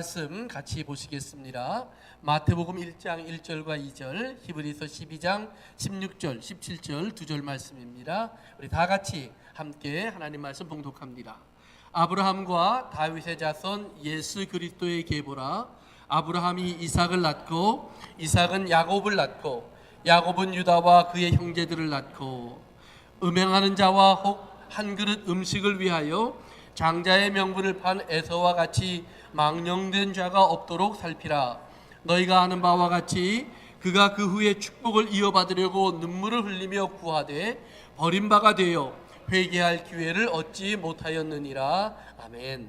말씀 같이 보시겠습니다. 마태복음 1장 1절과 2절, 히브리서 12장 16절, 17절 두 절 말씀입니다. 우리 다 같이 함께 하나님 말씀 봉독합니다. 아브라함과 다윗의 자손 예수 그리스도의 계보라. 아브라함이 이삭을 낳고 이삭은 야곱을 낳고 야곱은 유다와 그의 형제들을 낳고 음행하는 자와 혹 한 그릇 음식을 위하여 장자의 명분을 판 에서와 같이 망령된 자가 없도록 살피라. 너희가 아는 바와 같이 그가 그 후에 축복을 이어받으려고 눈물을 흘리며 구하되 버림바가 되어 회개할 기회를 얻지 못하였느니라. 아멘.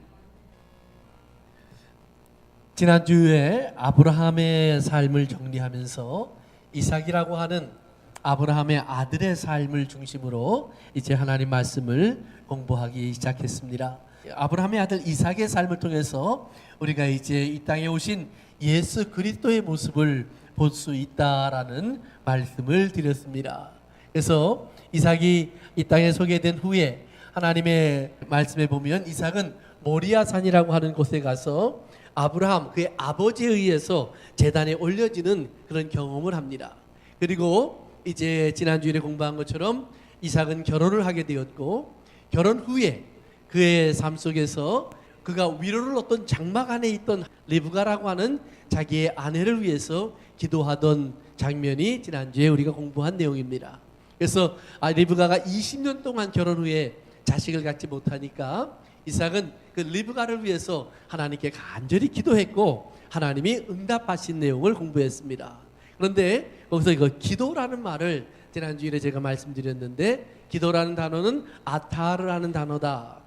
지난주에 아브라함의 삶을 정리하면서 이삭이라고 하는 아브라함의 아들의 삶을 중심으로 이제 하나님 말씀을 공부하기 시작했습니다. 아브라함의 아들 이삭의 삶을 통해서 우리가 이제 이 땅에 오신 예수 그리스도의 모습을 볼 수 있다라는 말씀을 드렸습니다. 그래서 이삭이 이 땅에 소개된 후에 하나님의 말씀에 보면 이삭은 모리아산이라고 하는 곳에 가서 아브라함 그의 아버지에 의해서 제단에 올려지는 그런 경험을 합니다. 그리고 이제 지난주에 공부한 것처럼 이삭은 결혼을 하게 되었고, 결혼 후에 그의 삶 속에서 그가 위로를 얻던 장막 안에 있던 리브가라고 하는 자기의 아내를 위해서 기도하던 장면이 지난주에 우리가 공부한 내용입니다. 그래서 리브가가 20년 동안 결혼 후에 자식을 갖지 못하니까 이삭은 그 리브가를 위해서 하나님께 간절히 기도했고 하나님이 응답하신 내용을 공부했습니다. 그런데 거기서 이거 기도라는 말을 지난주에 제가 말씀드렸는데, 기도라는 단어는 아타르라는 단어다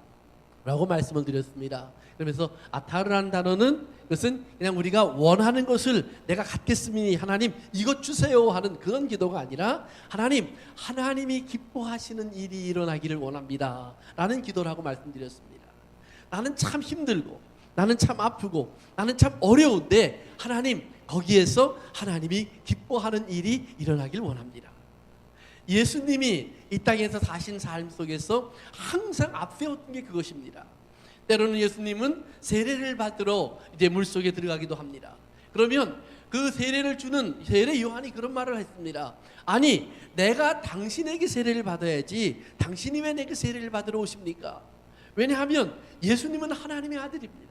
라고 말씀을 드렸습니다. 그러면서 아타르라는 단어는 그것은 그냥 우리가 원하는 것을 내가 갖겠으니 하나님 이것 주세요 하는 그런 기도가 아니라 하나님이 기뻐하시는 일이 일어나기를 원합니다 라는 기도라고 말씀드렸습니다. 나는 참 힘들고 나는 참 아프고 나는 참 어려운데 하나님 거기에서 하나님이 기뻐하는 일이 일어나길 원합니다. 예수님이 이 땅에서 사신 삶 속에서 항상 앞세웠던 게 그것입니다. 때로는 예수님은 세례를 받으러 이제 물속에 들어가기도 합니다. 그러면 그 세례를 주는 세례 요한이 그런 말을 했습니다. 아니 내가 당신에게 세례를 받아야지 당신이 왜 내게 세례를 받으러 오십니까? 왜냐하면 예수님은 하나님의 아들입니다.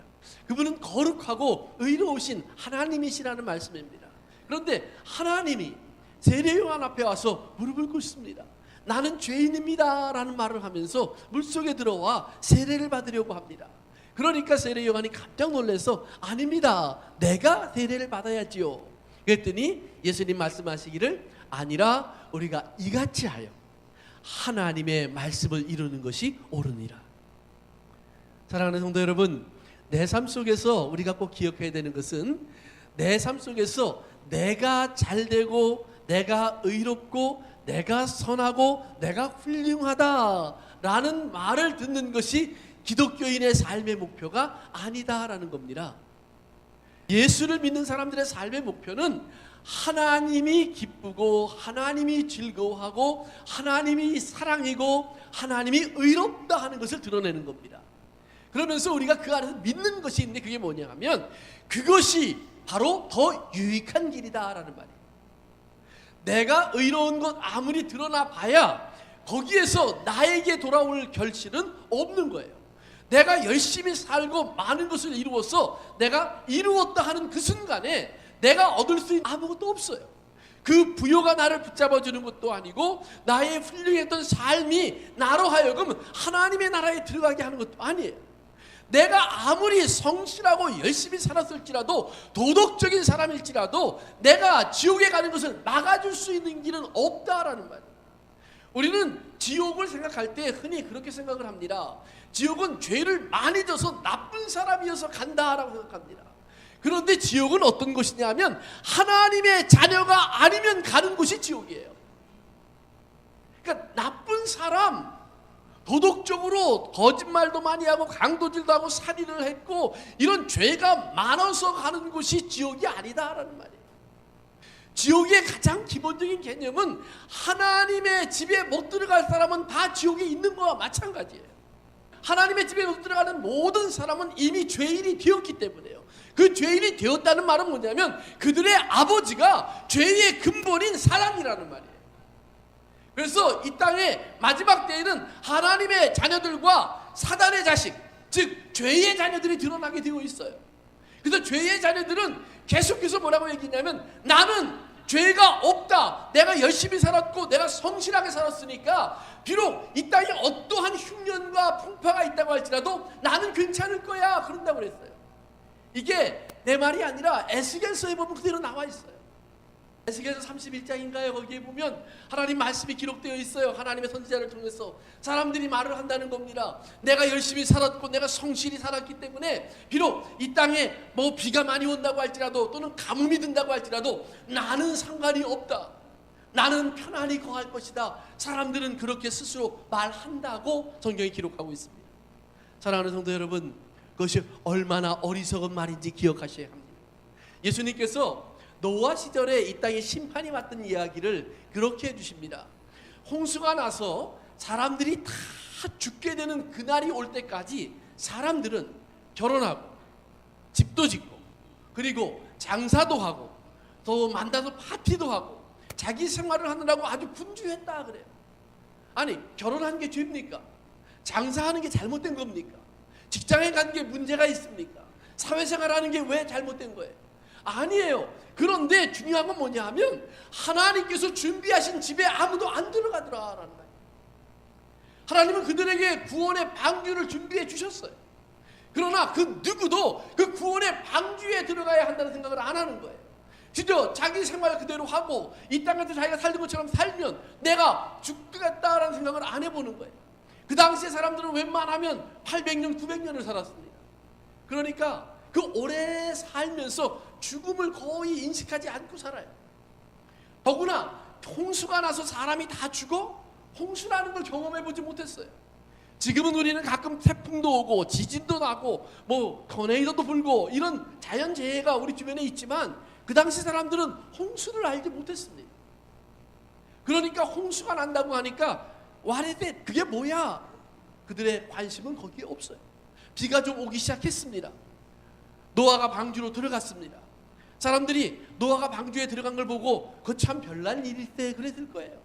그분은 거룩하고 의로우신 하나님이시라는 말씀입니다. 그런데 하나님이 세례 요한 앞에 와서 무릎을 꿇습니다. 나는 죄인입니다 라는 말을 하면서 물속에 들어와 세례를 받으려고 합니다. 그러니까 세례 요한이 깜짝 놀라서 아닙니다, 내가 세례를 받아야지요 그랬더니 예수님 말씀하시기를 아니라 우리가 이같이 하여 하나님의 말씀을 이루는 것이 옳으니라. 사랑하는 성도 여러분, 내 삶 속에서 우리가 꼭 기억해야 되는 것은 내 삶 속에서 내가 잘되고 내가 의롭고 내가 선하고 내가 훌륭하다라는 말을 듣는 것이 기독교인의 삶의 목표가 아니다라는 겁니다. 예수를 믿는 사람들의 삶의 목표는 하나님이 기쁘고 하나님이 즐거워하고 하나님이 사랑이고 하나님이 의롭다 하는 것을 드러내는 겁니다. 그러면서 우리가 그 안에서 믿는 것이 있는데 그게 뭐냐 하면 그것이 바로 더 유익한 길이다라는 말이에요. 내가 의로운 것 아무리 드러나 봐야 거기에서 나에게 돌아올 결실은 없는 거예요. 내가 열심히 살고 많은 것을 이루어서 내가 이루었다 하는 그 순간에 내가 얻을 수 있는 아무것도 없어요. 그 부여가 나를 붙잡아주는 것도 아니고 나의 훌륭했던 삶이 나로 하여금 하나님의 나라에 들어가게 하는 것도 아니에요. 내가 아무리 성실하고 열심히 살았을지라도 도덕적인 사람일지라도 내가 지옥에 가는 것을 막아줄 수 있는 길은 없다라는 말이에요. 우리는 지옥을 생각할 때 흔히 그렇게 생각을 합니다. 지옥은 죄를 많이 져서 나쁜 사람이어서 간다라고 생각합니다. 그런데 지옥은 어떤 곳이냐면 하나님의 자녀가 아니면 가는 곳이 지옥이에요. 그러니까 나쁜 사람, 도덕적으로 거짓말도 많이 하고 강도질도 하고 살인을 했고 이런 죄가 많아서 가는 곳이 지옥이 아니다라는 말이에요. 지옥의 가장 기본적인 개념은 하나님의 집에 못 들어갈 사람은 다 지옥에 있는 거와 마찬가지예요. 하나님의 집에 못 들어가는 모든 사람은 이미 죄인이 되었기 때문에요. 그 죄인이 되었다는 말은 뭐냐면 그들의 아버지가 죄의 근본인 사랑이라는 말이에요. 그래서 이 땅의 마지막 때에는 하나님의 자녀들과 사단의 자식, 즉 죄의 자녀들이 드러나게 되어 있어요. 그래서 죄의 자녀들은 계속해서 뭐라고 얘기했냐면, 나는 죄가 없다, 내가 열심히 살았고 내가 성실하게 살았으니까 비록 이 땅에 어떠한 흉년과 풍파가 있다고 할지라도 나는 괜찮을 거야, 그런다고 그랬어요. 이게 내 말이 아니라 에스겔서에 보면 그대로 나와 있어요. 에스겔서 31장인가요? 거기에 보면 하나님 말씀이 기록되어 있어요. 하나님의 선지자를 통해서 사람들이 말을 한다는 겁니다. 내가 열심히 살았고 내가 성실히 살았기 때문에 비록 이 땅에 뭐 비가 많이 온다고 할지라도 또는 가뭄이 든다고 할지라도 나는 상관이 없다, 나는 편안히 거할 것이다. 사람들은 그렇게 스스로 말한다고 성경이 기록하고 있습니다. 사랑하는 성도 여러분, 그것이 얼마나 어리석은 말인지 기억하셔야 합니다. 예수님께서 노아 시절에 이 땅에 심판이 왔던 이야기를 그렇게 해주십니다. 홍수가 나서 사람들이 다 죽게 되는 그날이 올 때까지 사람들은 결혼하고 집도 짓고 그리고 장사도 하고 또 만나서 파티도 하고 자기 생활을 하느라고 아주 분주했다 그래요. 아니, 결혼하는 게 죄입니까? 장사하는 게 잘못된 겁니까? 직장에 가는 게 문제가 있습니까? 사회생활하는 게 왜 잘못된 거예요? 아니에요. 그런데 중요한 건 뭐냐 하면 하나님께서 준비하신 집에 아무도 안 들어가더라라는 거예요. 하나님은 그들에게 구원의 방주를 준비해 주셨어요. 그러나 그 누구도 그 구원의 방주에 들어가야 한다는 생각을 안 하는 거예요. 진짜 자기 생활 그대로 하고 이 땅에서 자기가 살던 것처럼 살면 내가 죽겠다라는 생각을 안 해보는 거예요. 그 당시에 사람들은 웬만하면 800년, 900년을 살았습니다. 그러니까 그 오래 살면서 죽음을 거의 인식하지 않고 살아요. 더구나 홍수가 나서 사람이 다 죽어? 홍수라는 걸 경험해보지 못했어요. 지금은 우리는 가끔 태풍도 오고 지진도 나고 뭐 토네이도도 불고 이런 자연재해가 우리 주변에 있지만 그 당시 사람들은 홍수를 알지 못했습니다. 그러니까 홍수가 난다고 하니까 와레데 그게 뭐야? 그들의 관심은 거기에 없어요. 비가 좀 오기 시작했습니다. 노아가 방주로 들어갔습니다. 사람들이 노아가 방주에 들어간 걸 보고 그거 참 별난 일일 때 그랬을 거예요.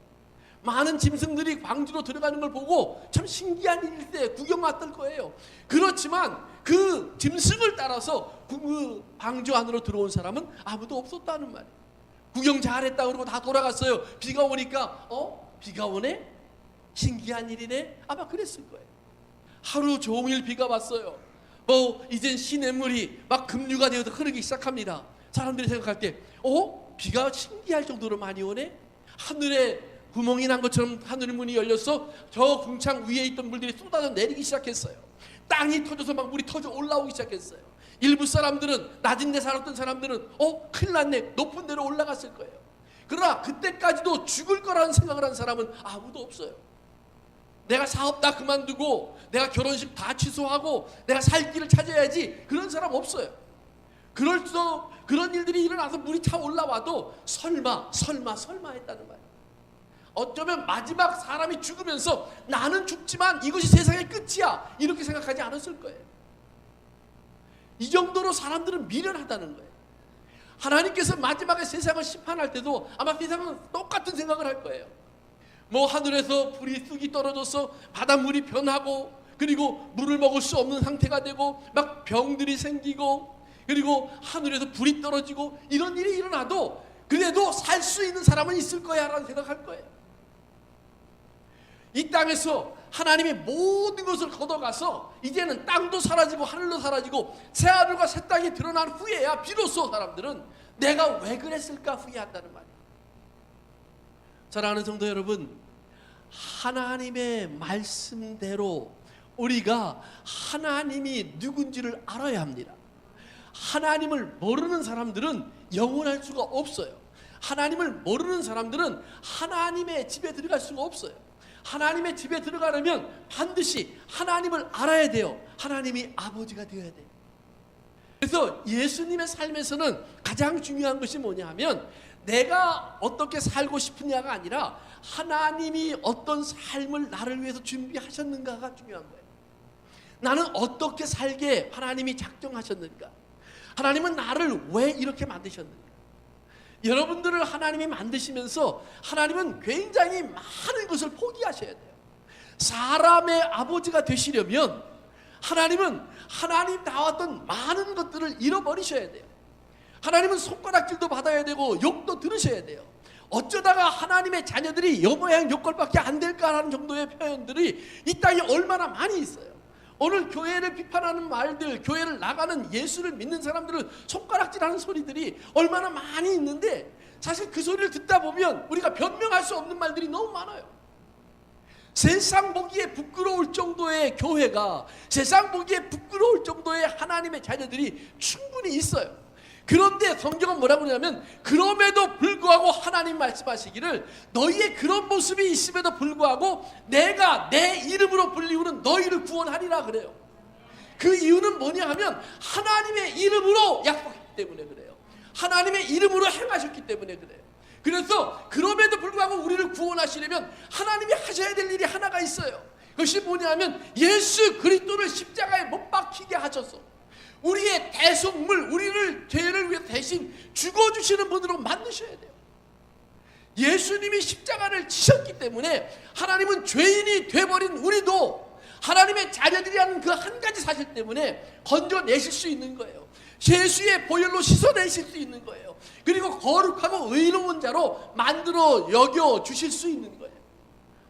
많은 짐승들이 방주로 들어가는 걸 보고 참 신기한 일일 때 구경 왔을 거예요. 그렇지만 그 짐승을 따라서 그 방주 안으로 들어온 사람은 아무도 없었다는 말이에요. 구경 잘했다 그러고 다 돌아갔어요. 비가 오니까 비가 오네? 신기한 일이네? 아마 그랬을 거예요. 하루 종일 비가 왔어요. 이젠 시냇물이 막 급류가 되어서 흐르기 시작합니다. 사람들이 생각할 때 비가 신기할 정도로 많이 오네? 하늘에 구멍이 난 것처럼 하늘 문이 열렸어. 저 궁창 위에 있던 물들이 쏟아져 내리기 시작했어요. 땅이 터져서 막 물이 터져 올라오기 시작했어요. 일부 사람들은, 낮은 데 살았던 사람들은 큰일 났네, 높은 데로 올라갔을 거예요. 그러나 그때까지도 죽을 거라는 생각을 한 사람은 아무도 없어요. 내가 사업 다 그만두고 내가 결혼식 다 취소하고 내가 살 길을 찾아야지, 그런 사람 없어요. 그런 일들이 일어나서 물이 차 올라와도 설마 했다는 말이에요. 어쩌면 마지막 사람이 죽으면서 나는 죽지만 이것이 세상의 끝이야, 이렇게 생각하지 않았을 거예요. 이 정도로 사람들은 미련하다는 거예요. 하나님께서 마지막에 세상을 심판할 때도 아마 세상은 똑같은 생각을 할 거예요. 하늘에서 불이 쑥이 떨어져서 바닷물이 변하고, 그리고 물을 먹을 수 없는 상태가 되고 막 병들이 생기고, 그리고 하늘에서 불이 떨어지고, 이런 일이 일어나도 그래도 살 수 있는 사람은 있을 거야 라는 생각할 거예요. 이 땅에서 하나님이 모든 것을 걷어가서 이제는 땅도 사라지고 하늘도 사라지고 새 하늘과 새 땅이 드러난 후에야 비로소 사람들은 내가 왜 그랬을까 후회한다는 말이에요. 사랑하는 성도 여러분, 하나님의 말씀대로 우리가 하나님이 누군지를 알아야 합니다. 하나님을 모르는 사람들은 영원할 수가 없어요. 하나님을 모르는 사람들은 하나님의 집에 들어갈 수가 없어요. 하나님의 집에 들어가려면 반드시 하나님을 알아야 돼요. 하나님이 아버지가 되어야 돼요. 그래서 예수님의 삶에서는 가장 중요한 것이 뭐냐 하면 내가 어떻게 살고 싶으냐가 아니라 하나님이 어떤 삶을 나를 위해서 준비하셨는가가 중요한 거예요. 나는 어떻게 살게 하나님이 작정하셨는가, 하나님은 나를 왜 이렇게 만드셨는가? 여러분들을 하나님이 만드시면서 하나님은 굉장히 많은 것을 포기하셔야 돼요. 사람의 아버지가 되시려면 하나님은 하나님 나왔던 많은 것들을 잃어버리셔야 돼요. 하나님은 손가락질도 받아야 되고 욕도 들으셔야 돼요. 어쩌다가 하나님의 자녀들이 여 모양 요꼴밖에 안 될까라는 정도의 표현들이 이 땅에 얼마나 많이 있어요. 오늘 교회를 비판하는 말들, 교회를 나가는 예수를 믿는 사람들은 손가락질하는 소리들이 얼마나 많이 있는데, 사실 그 소리를 듣다 보면 우리가 변명할 수 없는 말들이 너무 많아요. 세상 보기에 부끄러울 정도의 교회가, 세상 보기에 부끄러울 정도의 하나님의 자녀들이 충분히 있어요. 그런데 성경은 뭐라고 그러냐면, 그럼에도 불구하고 하나님 말씀하시기를 너희의 그런 모습이 있음에도 불구하고 내가 내 이름으로 불리우는 너희를 구원하리라 그래요. 그 이유는 뭐냐 하면 하나님의 이름으로 약속했기 때문에 그래요. 하나님의 이름으로 행하셨기 때문에 그래요. 그래서 그럼에도 불구하고 우리를 구원하시려면 하나님이 하셔야 될 일이 하나가 있어요. 그것이 뭐냐면 예수 그리스도를 십자가에 못 박히게 하셔서 우리의 대속물, 우리를 죄를 위해 대신 죽어주시는 분으로 만드셔야 돼요. 예수님이 십자가를 지셨기 때문에 하나님은 죄인이 돼버린 우리도 하나님의 자녀들이라는 그 한 가지 사실 때문에 건져내실 수 있는 거예요. 예수의 보혈로 씻어내실 수 있는 거예요. 그리고 거룩하고 의로운 자로 만들어 여겨주실 수 있는 거예요.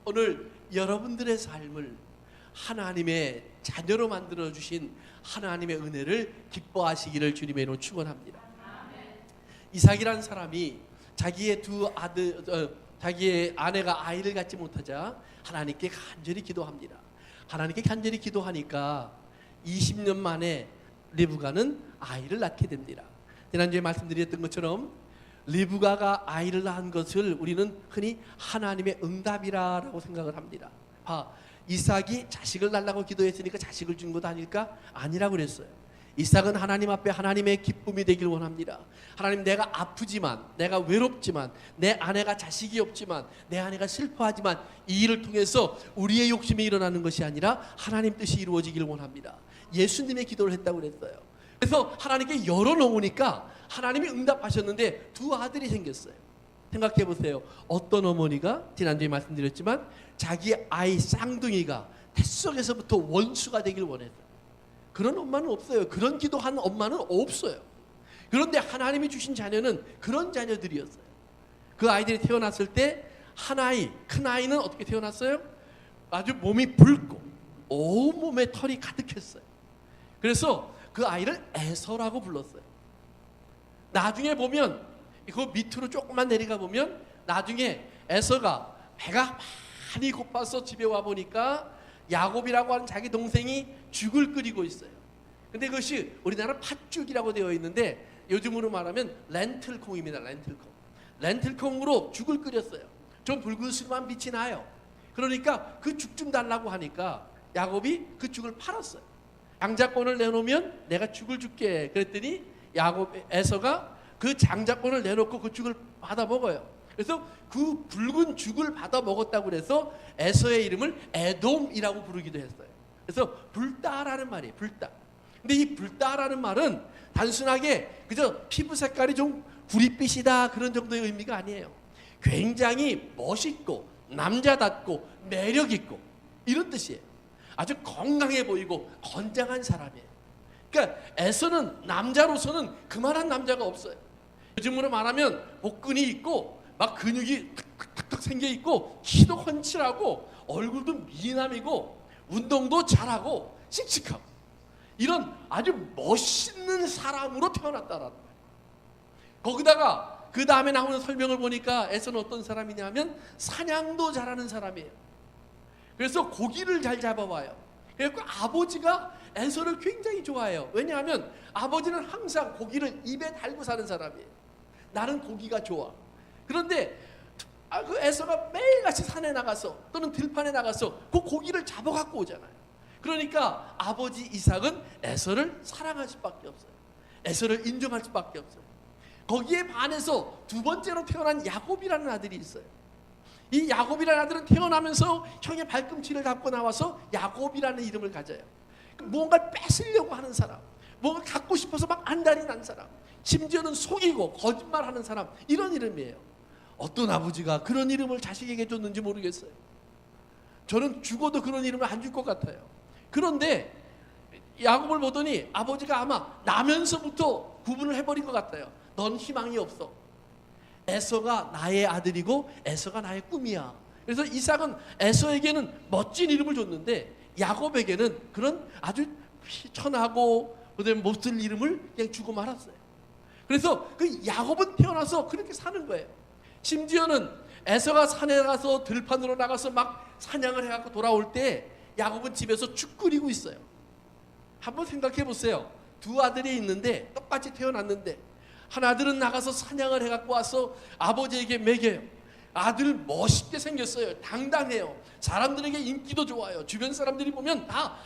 오늘 여러분들의 삶을 하나님의 자녀로 만들어주신 하나님의 은혜를 기뻐하시기를 주님의 이름으로 축원합니다. 이삭이라는 사람이 자기의 아내가 아이를 갖지 못하자 하나님께 간절히 기도합니다. 하나님께 간절히 기도하니까 20년 만에 리브가는 아이를 낳게 됩니다. 지난주에 말씀드렸던 것처럼 리브가가 아이를 낳은 것을 우리는 흔히 하나님의 응답이라고 생각을 합니다. 이삭이 자식을 달라고 기도했으니까 자식을 준 것 아닐까? 아니라고 그랬어요. 이삭은 하나님 앞에 하나님의 기쁨이 되길 원합니다. 하나님, 내가 아프지만, 내가 외롭지만, 내 아내가 자식이 없지만, 내 아내가 슬퍼하지만 이 일을 통해서 우리의 욕심이 일어나는 것이 아니라 하나님 뜻이 이루어지길 원합니다. 예수님의 기도를 했다고 그랬어요. 그래서 하나님께 열어놓으니까 하나님이 응답하셨는데 두 아들이 생겼어요. 생각해 보세요. 어떤 어머니가 지난주에 말씀드렸지만 자기 아이 쌍둥이가 뱃속에서부터 원수가 되길 원했어요. 그런 엄마는 없어요. 그런 기도하는 엄마는 없어요. 그런데 하나님이 주신 자녀는 그런 자녀들이었어요. 그 아이들이 태어났을 때 한 아이, 큰 아이는 어떻게 태어났어요? 아주 몸이 붉고 온몸에 털이 가득했어요. 그래서 그 아이를 에서라고 불렀어요. 나중에 보면 그 밑으로 조금만 내려가 보면 나중에 에서가 배가 많이 고파서 집에 와 보니까 야곱이라고 하는 자기 동생이 죽을 끓이고 있어요. 근데 그것이 우리나라 팥죽이라고 되어 있는데 요즘으로 말하면 렌틀콩입니다. 렌틀콩으로 죽을 끓였어요. 좀 붉은수만 빛이 나요. 그러니까 그 죽 좀 달라고 하니까 야곱이 그 죽을 팔았어요. 장자권을 내놓으면 내가 죽을 줄게. 그랬더니 에서가 그 장자권을 내놓고 그 죽을 받아 먹어요. 그래서 그 붉은 죽을 받아 먹었다고 그래서 에서의 이름을 에돔이라고 부르기도 했어요. 그래서 불다라는 말이에요. 불다. 근데 이 불다라는 말은 단순하게 그저 피부 색깔이 좀 구릿빛이다 그런 정도의 의미가 아니에요. 굉장히 멋있고 남자답고 매력있고 이런 뜻이에요. 아주 건강해 보이고 건장한 사람이에요. 그러니까 에서는 남자로서는 그만한 남자가 없어요. 요즘으로 말하면 복근이 있고 막 근육이 탁탁탁 생겨 있고 키도 훤칠하고 얼굴도 미남이고 운동도 잘하고 씩씩하고 이런 아주 멋있는 사람으로 태어났다라는 거예요. 거기다가 그 다음에 나오는 설명을 보니까 에서는 어떤 사람이냐면 사냥도 잘하는 사람이에요. 그래서 고기를 잘 잡아와요. 그래서 아버지가 에서를 굉장히 좋아해요. 왜냐하면 아버지는 항상 고기를 입에 달고 사는 사람이에요. 나는 고기가 좋아. 그런데 그 에서가 매일같이 산에 나가서 또는 들판에 나가서 그 고기를 잡아갖고 오잖아요. 그러니까 아버지 이삭은 에서를 사랑할 수밖에 없어요. 에서를 인정할 수밖에 없어요. 거기에 반해서 두 번째로 태어난 야곱이라는 아들이 있어요. 이 야곱이라는 아들은 태어나면서 형의 발꿈치를 잡고 나와서 야곱이라는 이름을 가져요. 뭔가를 뺏으려고 하는 사람, 뭐 갖고 싶어서 막 안달이 난 사람, 심지어는 속이고 거짓말하는 사람, 이런 이름이에요. 어떤 아버지가 그런 이름을 자식에게 줬는지 모르겠어요. 저는 죽어도 그런 이름을 안 줄 것 같아요. 그런데 야곱을 보더니 아버지가 아마 나면서부터 구분을 해버린 것 같아요. 넌 희망이 없어. 에서가 나의 아들이고 에서가 나의 꿈이야. 그래서 이삭은 에서에게는 멋진 이름을 줬는데 야곱에게는 그런 아주 천하고 그다음에 못쓸 이름을 그냥 주고 말았어요. 그래서 그 야곱은 태어나서 그렇게 사는 거예요. 심지어는 에서가 산에 가서 들판으로 나가서 막 사냥을 해갖고 돌아올 때 야곱은 집에서 죽 끓이고 있어요. 한번 생각해 보세요. 두 아들이 있는데 똑같이 태어났는데 한 아들은 나가서 사냥을 해갖고 와서 아버지에게 먹여요. 아들 멋있게 생겼어요. 당당해요. 사람들에게 인기도 좋아요. 주변 사람들이 보면 다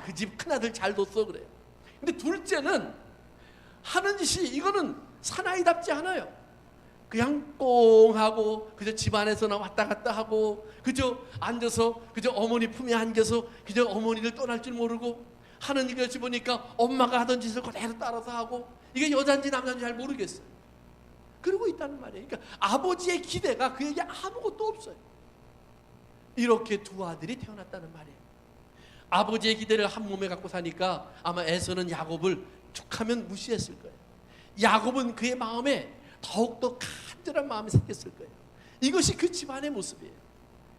그 집 큰아들 잘 뒀어 그래요. 근데 둘째는 하는 짓이 이거는 사나이답지 않아요. 그냥 꽁하고 그저 집안에서나 왔다 갔다 하고 그저 앉아서 그저 어머니 품에 안겨서 그저 어머니를 떠날 줄 모르고 하는 것이 보니까 엄마가 하던 짓을 그대로 따라서 하고 이게 여자인지 남자인지 잘 모르겠어요. 그러고 있다는 말이에요. 그러니까 아버지의 기대가 그에게 아무것도 없어요. 이렇게 두 아들이 태어났다는 말이에요. 아버지의 기대를 한 몸에 갖고 사니까 아마 에서는 야곱을 툭하면 무시했을 거예요. 야곱은 그의 마음에 더욱더 간절한 마음이 생겼을 거예요. 이것이 그 집안의 모습이에요.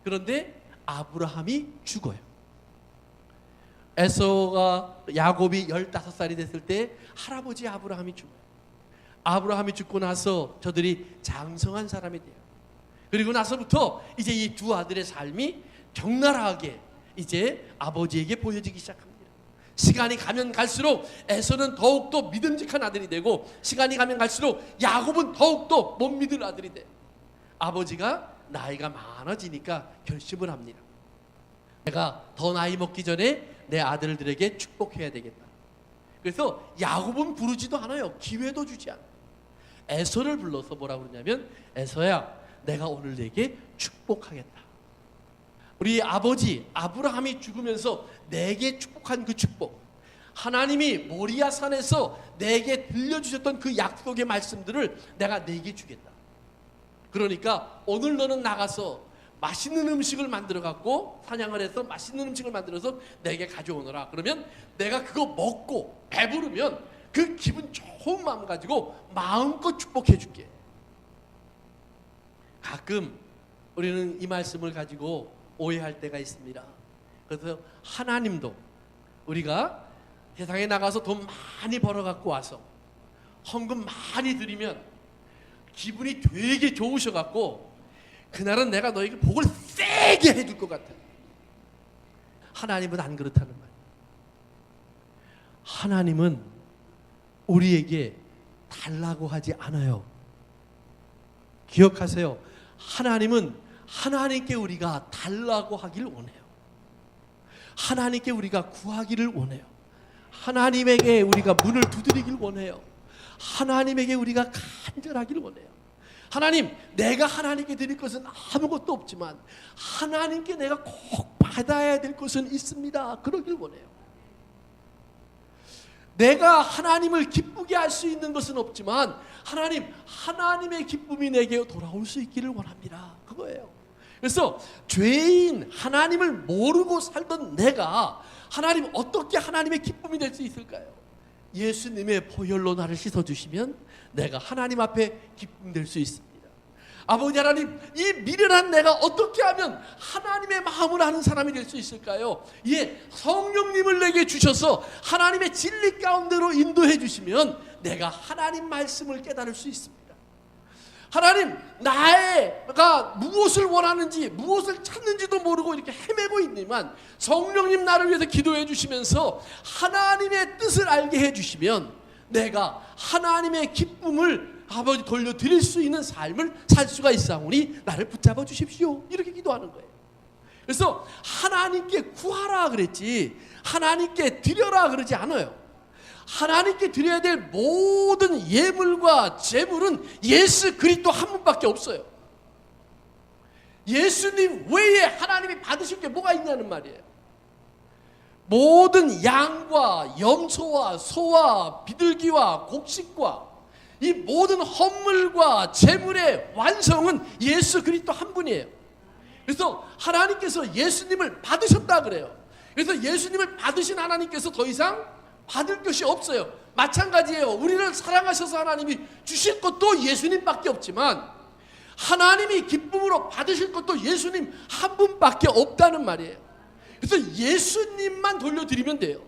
그런데 아브라함이 죽어요. 에서가 야곱이 15살이 됐을 때 할아버지 아브라함이 죽어요. 아브라함이 죽고 나서 저들이 장성한 사람이 돼요. 그리고 나서부터 이제 이 두 아들의 삶이 적나라하게 이제 아버지에게 보여지기 시작합니다. 시간이 가면 갈수록 에서는 더욱더 믿음직한 아들이 되고 시간이 가면 갈수록 야곱은 더욱더 못 믿을 아들이 돼요. 아버지가 나이가 많아지니까 결심을 합니다. 내가 더 나이 먹기 전에 내 아들들에게 축복해야 되겠다. 그래서 야곱은 부르지도 않아요. 기회도 주지 않아요. 에서를 불러서 뭐라고 그러냐면 에서야 내가 오늘 내게 축복하겠다. 우리 아버지 아브라함이 죽으면서 내게 축복한 그 축복, 하나님이 모리아 산에서 내게 들려주셨던 그 약속의 말씀들을 내가 내게 주겠다. 그러니까 오늘 너는 나가서 맛있는 음식을 만들어 갖고 사냥을 해서 맛있는 음식을 만들어서 내게 가져오너라. 그러면 내가 그거 먹고 배부르면 그 기분 좋은 마음 가지고 마음껏 축복해 줄게. 가끔 우리는 이 말씀을 가지고 오해할 때가 있습니다. 그래서 하나님도 우리가 세상에 나가서 돈 많이 벌어 갖고 와서 헌금 많이 드리면 기분이 되게 좋으셔 갖고 그날은 내가 너에게 복을 세게 해줄 것 같아. 하나님은 안 그렇다는 말이에요. 하나님은 우리에게 달라고 하지 않아요. 기억하세요. 하나님은 하나님께 우리가 달라고 하길 원해요. 하나님께 우리가 구하기를 원해요. 하나님에게 우리가 문을 두드리길 원해요. 하나님에게 우리가 간절하길 원해요. 하나님, 내가 하나님께 드릴 것은 아무것도 없지만 하나님께 내가 꼭 받아야 될 것은 있습니다. 그러길 원해요. 내가 하나님을 기쁘게 할 수 있는 것은 없지만 하나님, 하나님의 기쁨이 내게 돌아올 수 있기를 원합니다. 그거예요. 그래서 죄인 하나님을 모르고 살던 내가 하나님 어떻게 하나님의 기쁨이 될 수 있을까요? 예수님의 보혈로 나를 씻어주시면 내가 하나님 앞에 기쁨 될 수 있습니다. 아버지 하나님, 이 미련한 내가 어떻게 하면 하나님의 마음을 아는 사람이 될 수 있을까요? 예, 성령님을 내게 주셔서 하나님의 진리 가운데로 인도해 주시면 내가 하나님 말씀을 깨달을 수 있습니다. 하나님, 나가 무엇을 원하는지 무엇을 찾는지도 모르고 이렇게 헤매고 있지만 성령님 나를 위해서 기도해 주시면서 하나님의 뜻을 알게 해 주시면 내가 하나님의 기쁨을 아버지 돌려드릴 수 있는 삶을 살 수가 있사오니 나를 붙잡아 주십시오. 이렇게 기도하는 거예요. 그래서 하나님께 구하라 그랬지 하나님께 드려라 그러지 않아요. 하나님께 드려야 될 모든 예물과 제물은 예수 그리스도 한 분밖에 없어요. 예수님 외에 하나님이 받으실 게 뭐가 있냐는 말이에요. 모든 양과 염소와 소와 비둘기와 곡식과 이 모든 헌물과 제물의 완성은 예수 그리스도 한 분이에요. 그래서 하나님께서 예수님을 받으셨다 그래요. 그래서 예수님을 받으신 하나님께서 더 이상 받을 것이 없어요. 마찬가지예요. 우리를 사랑하셔서 하나님이 주실 것도 예수님밖에 없지만 하나님이 기쁨으로 받으실 것도 예수님 한 분밖에 없다는 말이에요. 그래서 예수님만 돌려드리면 돼요.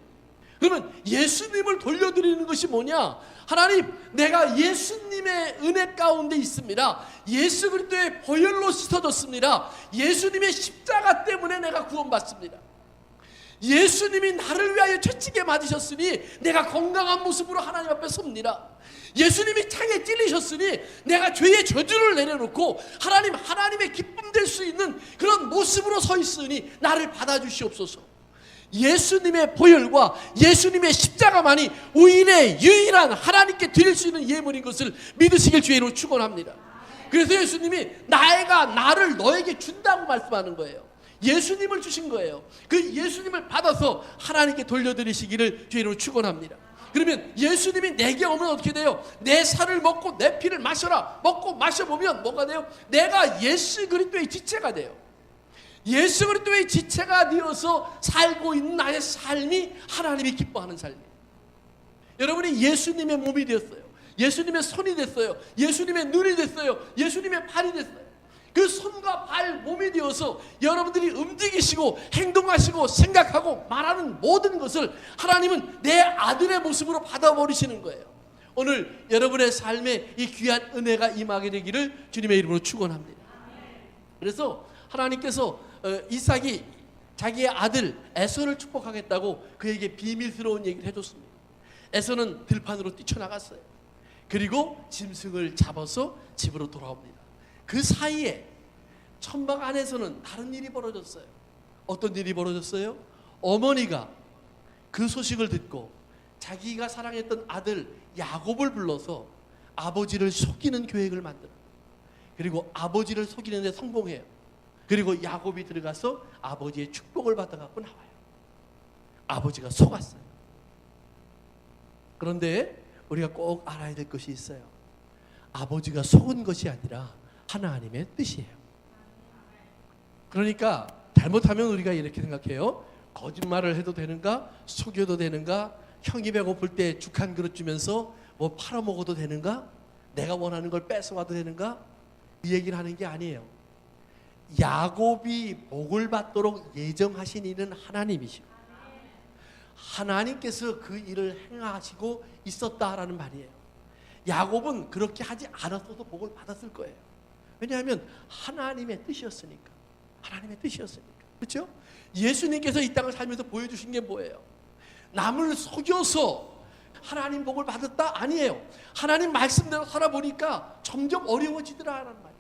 그러면 예수님을 돌려드리는 것이 뭐냐? 하나님, 내가 예수님의 은혜 가운데 있습니다. 예수 그리스도의 보혈로 씻어졌습니다. 예수님의 십자가 때문에 내가 구원받습니다. 예수님이 나를 위하여 채찍에 맞으셨으니 내가 건강한 모습으로 하나님 앞에 섭니다. 예수님이 창에 찔리셨으니 내가 죄의 저주를 내려놓고 하나님의 기쁨 될 수 있는 그런 모습으로 서 있으니 나를 받아주시옵소서. 예수님의 보혈과 예수님의 십자가만이 우리의 유일한 하나님께 드릴 수 있는 예물인 것을 믿으시길 주의로 축원합니다. 그래서 예수님이 나를 너에게 준다고 말씀하는 거예요. 예수님을 주신 거예요. 그 예수님을 받아서 하나님께 돌려드리시기를 주의로 축원합니다. 그러면 예수님이 내게 오면 어떻게 돼요? 내 살을 먹고 내 피를 마셔라. 먹고 마셔보면 뭐가 돼요? 내가 예수 그리스도의 지체가 돼요. 예수 그리스도의 지체가 되어서 살고 있는 나의 삶이 하나님이 기뻐하는 삶이에요. 여러분이 예수님의 몸이 되었어요. 예수님의 손이 됐어요. 예수님의 눈이 됐어요. 예수님의 발이 됐어요. 그 손과 발, 몸이 되어서 여러분들이 움직이시고 행동하시고 생각하고 말하는 모든 것을 하나님은 내 아들의 모습으로 받아버리시는 거예요. 오늘 여러분의 삶에 이 귀한 은혜가 임하게 되기를 주님의 이름으로 축원합니다. 그래서 하나님께서 이삭이 자기의 아들 에서를 축복하겠다고 그에게 비밀스러운 얘기를 해줬습니다. 에서는 들판으로 뛰쳐나갔어요. 그리고 짐승을 잡아서 집으로 돌아옵니다. 그 사이에 천막 안에서는 다른 일이 벌어졌어요. 어떤 일이 벌어졌어요? 어머니가 그 소식을 듣고 자기가 사랑했던 아들 야곱을 불러서 아버지를 속이는 계획을 만들어요. 그리고 아버지를 속이는 데 성공해요. 그리고 야곱이 들어가서 아버지의 축복을 받아갖고 나와요. 아버지가 속았어요. 그런데 우리가 꼭 알아야 될 것이 있어요. 아버지가 속은 것이 아니라 하나님의 뜻이에요. 그러니까 잘못하면 우리가 이렇게 생각해요. 거짓말을 해도 되는가? 속여도 되는가? 형이 배고플 때 죽 한 그릇 주면서 뭐 팔아먹어도 되는가? 내가 원하는 걸 뺏어와도 되는가? 이 얘기를 하는 게 아니에요. 야곱이 복을 받도록 예정하신 이는 하나님이시고 하나님께서 그 일을 행하시고 있었다라는 말이에요. 야곱은 그렇게 하지 않았어도 복을 받았을 거예요. 왜냐하면 하나님의 뜻이었으니까. 하나님의 뜻이었으니까. 그렇죠? 예수님께서 이 땅을 살면서 보여주신 게 뭐예요? 남을 속여서 하나님 복을 받았다? 아니에요. 하나님 말씀대로 살아보니까 점점 어려워지더라라는 말이에요.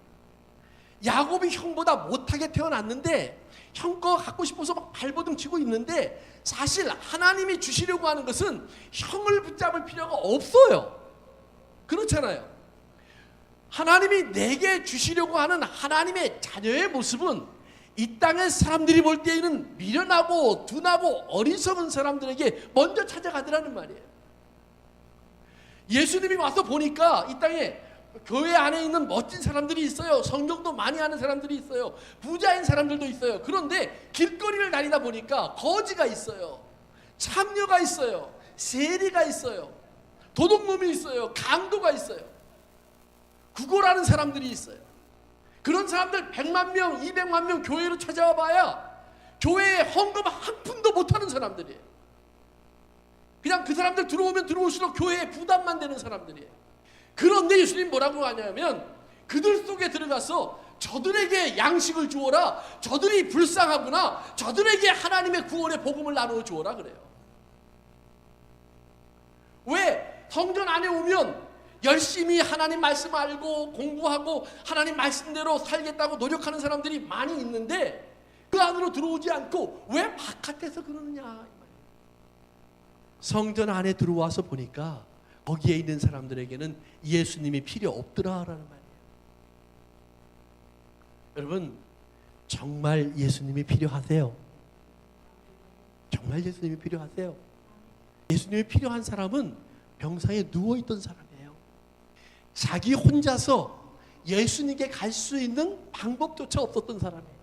야곱이 형보다 못하게 태어났는데 형 거 갖고 싶어서 막 발버둥 치고 있는데 사실 하나님이 주시려고 하는 것은 형을 붙잡을 필요가 없어요. 그렇잖아요. 하나님이 내게 주시려고 하는 하나님의 자녀의 모습은 이 땅의 사람들이 볼 때에는 미련하고 둔하고 어리석은 사람들에게 먼저 찾아가더라는 말이에요. 예수님이 와서 보니까 이 땅에 교회 안에 있는 멋진 사람들이 있어요. 성경도 많이 하는 사람들이 있어요. 부자인 사람들도 있어요. 그런데 길거리를 다니다 보니까 거지가 있어요. 참녀가 있어요. 세리가 있어요. 도둑놈이 있어요. 강도가 있어요. 구걸하는 사람들이 있어요. 그런 사람들 100만 명, 200만 명 교회로 찾아와 봐야 교회에 헌금 한 푼도 못하는 사람들이에요. 그냥 그 사람들 들어오면 들어올수록 교회에 부담만 되는 사람들이에요. 그런데 예수님 뭐라고 하냐면 그들 속에 들어가서 저들에게 양식을 주어라. 저들이 불쌍하구나. 저들에게 하나님의 구원의 복음을 나누어 주어라 그래요. 왜? 성전 안에 오면 열심히 하나님 말씀 알고 공부하고 하나님 말씀대로 살겠다고 노력하는 사람들이 많이 있는데 그 안으로 들어오지 않고 왜 바깥에서 그러느냐. 성전 안에 들어와서 보니까 거기에 있는 사람들에게는 예수님이 필요 없더라라는 말이에요. 여러분 정말 예수님이 필요하세요? 정말 예수님이 필요하세요? 예수님이 필요한 사람은 병상에 누워있던 사람이에요. 자기 혼자서 예수님께 갈 수 있는 방법조차 없었던 사람이에요.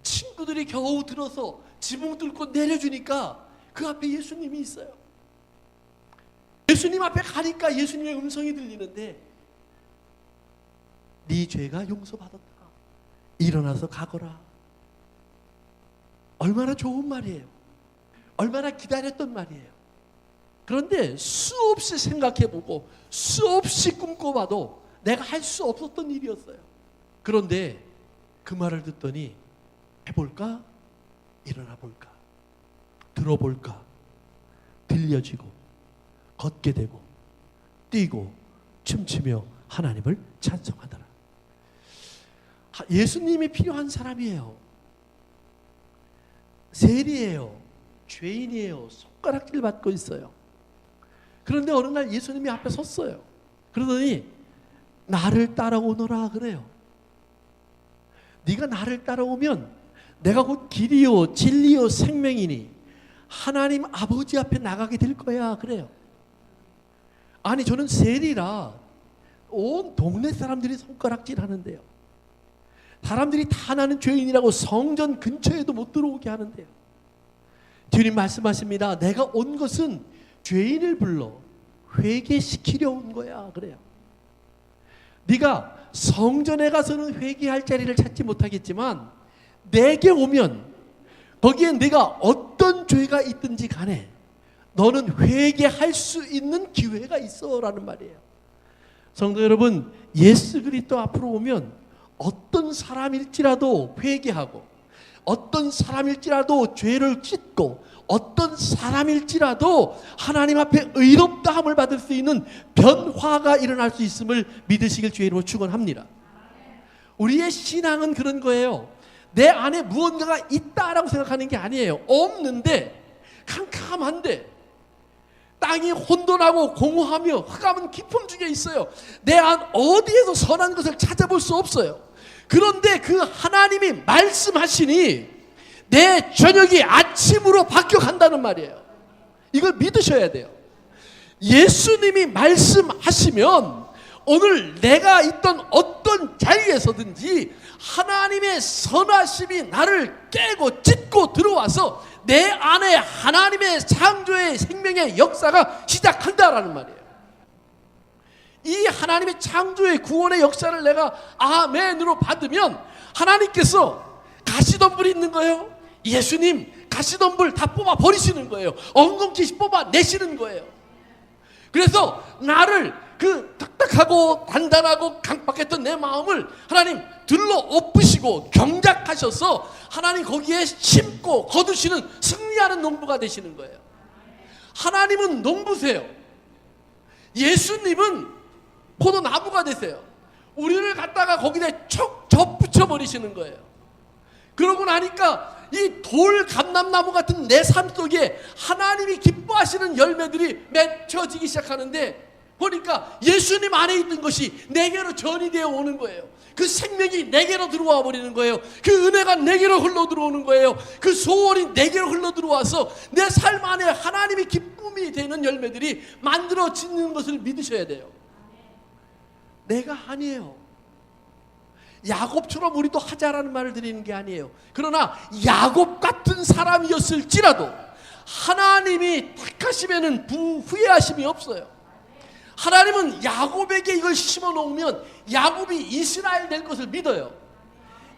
친구들이 겨우 들어서 지붕 뚫고 내려주니까 그 앞에 예수님이 있어요. 예수님 앞에 가니까 예수님의 음성이 들리는데, 네 죄가 용서받았다, 일어나서 가거라. 얼마나 좋은 말이에요. 얼마나 기다렸던 말이에요. 그런데 수없이 생각해보고 수없이 꿈꿔봐도 내가 할 수 없었던 일이었어요. 그런데 그 말을 듣더니 해볼까? 일어나 볼까? 들어볼까? 들려지고 걷게 되고 뛰고 춤추며 하나님을 찬송하더라. 예수님이 필요한 사람이에요. 세리예요. 죄인이에요. 손가락질 받고 있어요. 그런데 어느 날 예수님이 앞에 섰어요. 그러더니 나를 따라오너라 그래요. 네가 나를 따라오면 내가 곧 길이요 진리요 생명이니 하나님 아버지 앞에 나가게 될 거야 그래요. 아니, 저는 세리라 온 동네 사람들이 손가락질 하는데요. 사람들이 다 나는 죄인이라고 성전 근처에도 못 들어오게 하는데요. 주님 말씀하십니다. 내가 온 것은 죄인을 불러 회개시키려 온 거야 그래요. 네가 성전에 가서는 회개할 자리를 찾지 못하겠지만 내게 오면 거기에 네가 어떤 죄가 있든지 간에 너는 회개할 수 있는 기회가 있어라는 말이에요. 성도 여러분, 예수 그리스도 앞으로 오면 어떤 사람일지라도 회개하고, 어떤 사람일지라도 죄를 찢고, 어떤 사람일지라도 하나님 앞에 의롭다함을 받을 수 있는 변화가 일어날 수 있음을 믿으시길 주의 이름으로 축원합니다. 우리의 신앙은 그런 거예요. 내 안에 무언가가 있다라고 생각하는 게 아니에요. 없는데, 캄캄한데, 땅이 혼돈하고 공허하며 흑암은 깊음 중에 있어요. 내 안 어디에서 선한 것을 찾아볼 수 없어요. 그런데 그 하나님이 말씀하시니 내 저녁이 아침으로 바뀌어간다는 말이에요. 이걸 믿으셔야 돼요. 예수님이 말씀하시면 오늘 내가 있던 어떤 자리에서든지 하나님의 선하심이 나를 깨고 찢고 들어와서 내 안에 하나님의 창조의 생명의 역사가 시작한다라는 말이에요. 이 하나님의 창조의 구원의 역사를 내가 아멘으로 받으면 하나님께서 가시덤불이 있는 거예요. 예수님 가시덤불 다 뽑아 버리시는 거예요. 엉겅퀴 뽑아 내시는 거예요. 그래서 나를 그 딱딱하고 단단하고 강박했던 내 마음을 하나님 들러 엎으시고 경작하셔서 하나님 거기에 심고 거두시는 승리하는 농부가 되시는 거예요. 하나님은 농부세요. 예수님은 포도나무가 되세요. 우리를 갖다가 거기다 척 접붙여 버리시는 거예요. 그러고 나니까 이 돌 감람나무 같은 내 삶 속에 하나님이 기뻐하시는 열매들이 맺혀지기 시작하는데, 보니까 예수님 안에 있던 것이 내게로 전이 되어 오는 거예요. 그 생명이 내게로 들어와 버리는 거예요. 그 은혜가 내게로 흘러 들어오는 거예요. 그 소원이 내게로 흘러 들어와서 내 삶 안에 하나님이 기쁨이 되는 열매들이 만들어지는 것을 믿으셔야 돼요. 내가 아니에요. 야곱처럼 우리도 하자라는 말을 드리는 게 아니에요. 그러나 야곱 같은 사람이었을지라도 하나님이 택하시면은 후회하심이 없어요. 하나님은 야곱에게 이걸 심어 놓으면 야곱이 이스라엘 될 것을 믿어요.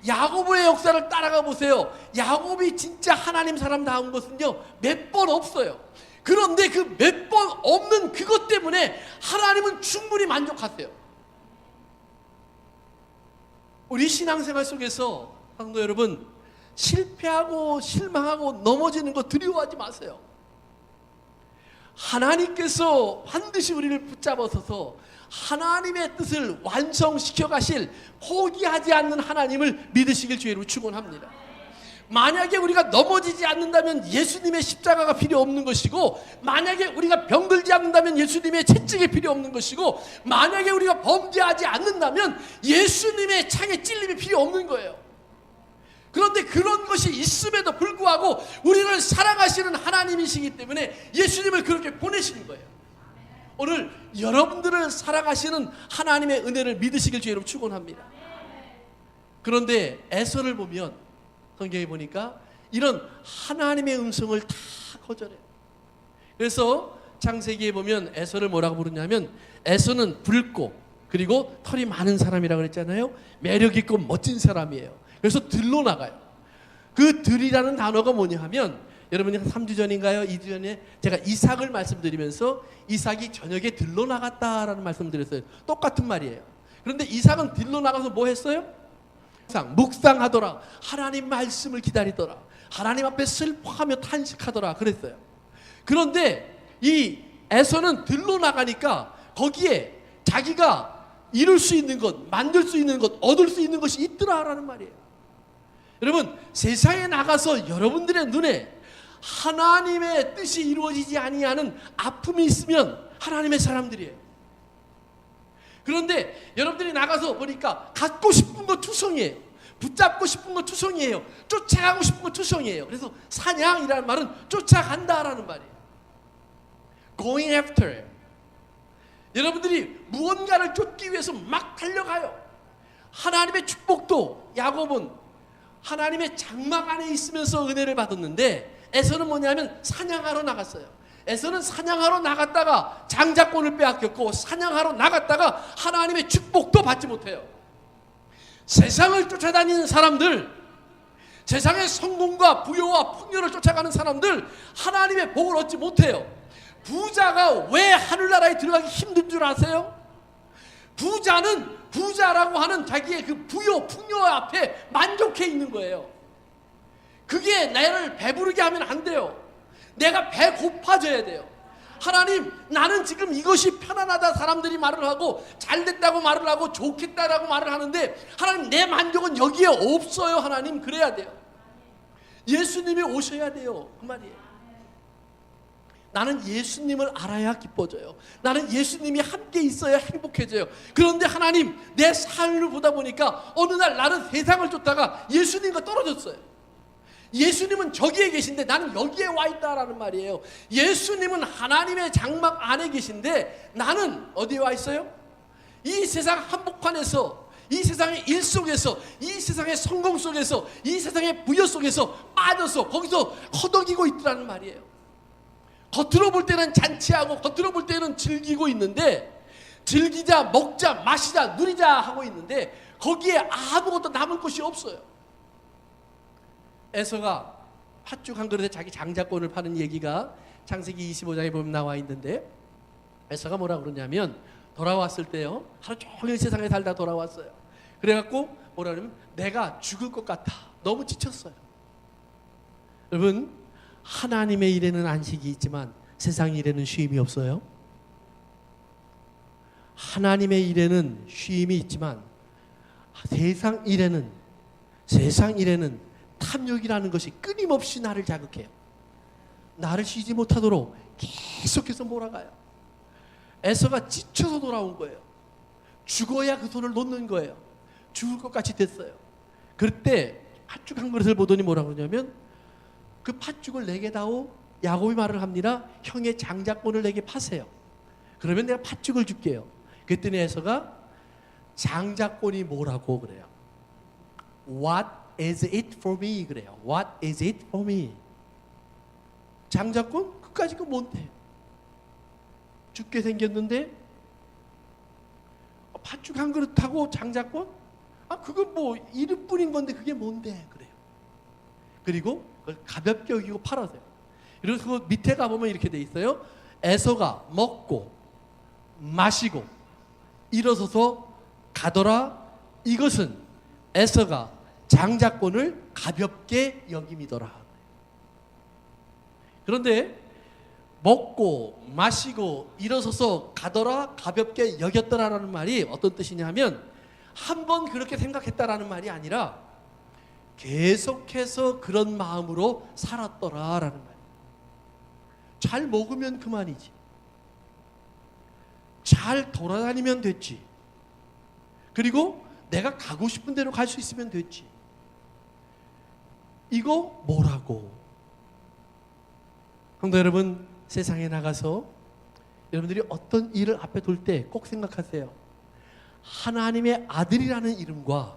야곱의 역사를 따라가 보세요. 야곱이 진짜 하나님 사람다운 것은요, 몇 번 없어요. 그런데 그 몇 번 없는 그것 때문에 하나님은 충분히 만족하세요. 우리 신앙생활 속에서 성도 여러분, 실패하고 실망하고 넘어지는 거 두려워하지 마세요. 하나님께서 반드시 우리를 붙잡아서서 하나님의 뜻을 완성시켜 가실 포기하지 않는 하나님을 믿으시길 주의로 축원합니다. 만약에 우리가 넘어지지 않는다면 예수님의 십자가가 필요 없는 것이고, 만약에 우리가 병들지 않는다면 예수님의 채찍이 필요 없는 것이고, 만약에 우리가 범죄하지 않는다면 예수님의 창에 찔림이 필요 없는 거예요. 그런데 그런 것이 있음에도 불구하고 우리를 사랑하시는 하나님이시기 때문에 예수님을 그렇게 보내신 거예요. 오늘 여러분들을 사랑하시는 하나님의 은혜를 믿으시길 주의 이름으로 축원합니다. 그런데 에서를 보면 성경에 보니까 이런 하나님의 음성을 다 거절해요. 그래서 창세기에 보면 에서를 뭐라고 부르냐면 에서는 붉고 그리고 털이 많은 사람이라고 그랬잖아요. 매력 있고 멋진 사람이에요. 그래서 들로 나가요. 그 들이라는 단어가 뭐냐 하면 여러분이 한 3주 전인가요? 2주 전에 제가 이삭을 말씀드리면서 이삭이 저녁에 들로 나갔다라는 말씀을 드렸어요. 똑같은 말이에요. 그런데 이삭은 들로 나가서 뭐 했어요? 묵상하더라. 하나님 말씀을 기다리더라. 하나님 앞에 슬퍼하며 탄식하더라 그랬어요. 그런데 이 에서는 들로 나가니까 거기에 자기가 이룰 수 있는 것, 만들 수 있는 것, 얻을 수 있는 것이 있더라라는 말이에요. 여러분, 세상에 나가서 여러분들의 눈에 하나님의 뜻이 이루어지지 아니하는 아픔이 있으면 하나님의 사람들이에요. 그런데 여러분들이 나가서 보니까 갖고 싶은 거 투성이에요. 붙잡고 싶은 거 투성이에요. 쫓아가고 싶은 거 투성이에요. 그래서 사냥이라는 말은 쫓아간다라는 말이에요. Going after. 여러분들이 무언가를 쫓기 위해서 막 달려가요. 하나님의 축복도 야곱은 하나님의 장막 안에 있으면서 은혜를 받았는데 에서는 뭐냐면 사냥하러 나갔어요. 에서는 사냥하러 나갔다가 장자권을 빼앗겼고 사냥하러 나갔다가 하나님의 축복도 받지 못해요. 세상을 쫓아다니는 사람들, 세상의 성공과 부여와 풍요를 쫓아가는 사람들 하나님의 복을 얻지 못해요. 부자가 왜 하늘나라에 들어가기 힘든 줄 아세요? 부자는 부자라고 하는 자기의 그 부여, 풍요 앞에 만족해 있는 거예요. 그게 나를 배부르게 하면 안 돼요. 내가 배고파져야 돼요. 하나님, 나는 지금 이것이 편안하다 사람들이 말을 하고 잘됐다고 말을 하고 좋겠다라고 말을 하는데 하나님, 내 만족은 여기에 없어요. 하나님, 그래야 돼요. 예수님이 오셔야 돼요. 그 말이에요. 나는 예수님을 알아야 기뻐져요. 나는 예수님이 함께 있어야 행복해져요. 그런데 하나님, 내 삶을 보다 보니까 어느 날 나는 세상을 쫓다가 예수님과 떨어졌어요. 예수님은 저기에 계신데 나는 여기에 와 있다라는 말이에요. 예수님은 하나님의 장막 안에 계신데 나는 어디에 와 있어요? 이 세상 한복판에서, 이 세상의 일 속에서, 이 세상의 성공 속에서, 이 세상의 부여 속에서 빠져서 거기서 허덕이고 있더라는 말이에요. 겉으로 볼 때는 잔치하고 겉으로 볼 때는 즐기고 있는데 즐기자, 먹자, 마시자, 누리자 하고 있는데 거기에 아무것도 남을 것이 없어요. 에서가 팥죽 한 그릇에 자기 장자권을 파는 얘기가 창세기 25장에 보면 나와 있는데 에서가 뭐라 그러냐면 돌아왔을 때요, 하루 종일 세상에 살다 돌아왔어요. 그래갖고 뭐라 그러면 내가 죽을 것 같아. 너무 지쳤어요. 여러분, 하나님의 일에는 안식이 있지만 세상 일에는 쉼이 없어요. 하나님의 일에는 쉼이 있지만 세상 일에는 탐욕이라는 것이 끊임없이 나를 자극해요. 나를 쉬지 못하도록 계속해서 몰아가요. 에서가 지쳐서 돌아온 거예요. 죽어야 그 손을 놓는 거예요. 죽을 것 같이 됐어요. 그때 팥죽 한 그릇을 보더니 뭐라고 그러냐면 그 팥죽을 내게 다오. 야곱이 말을 합니다. 형의 장자권을 내게 파세요. 그러면 내가 팥죽을 줄게요. 그랬더니 에서가 장자권이 뭐라고 그래요. What is it for me? 그래요. What is it for me? 장자권? 그까짓 거 뭔데? 죽게 생겼는데 팥죽 한 그릇 하고 장자권? 그건 뭐 이름뿐인 건데 그게 뭔데? 그래요. 그리고 그걸 가볍게 여기고 팔아서요. 그래서 그 밑에 가보면 이렇게 돼 있어요. 에서가 먹고 마시고 일어서서 가더라. 이것은 에서가 장자권을 가볍게 여김이더라. 그런데 먹고 마시고 일어서서 가더라 가볍게 여겼더라라는 말이 어떤 뜻이냐면 한 번 그렇게 생각했다라는 말이 아니라 계속해서 그런 마음으로 살았더라라는 말이에요. 잘 먹으면 그만이지. 잘 돌아다니면 됐지. 그리고 내가 가고 싶은 대로 갈 수 있으면 됐지. 이거 뭐라고? 성도 여러분, 세상에 나가서 여러분들이 어떤 일을 앞에 둘 때 꼭 생각하세요. 하나님의 아들이라는 이름과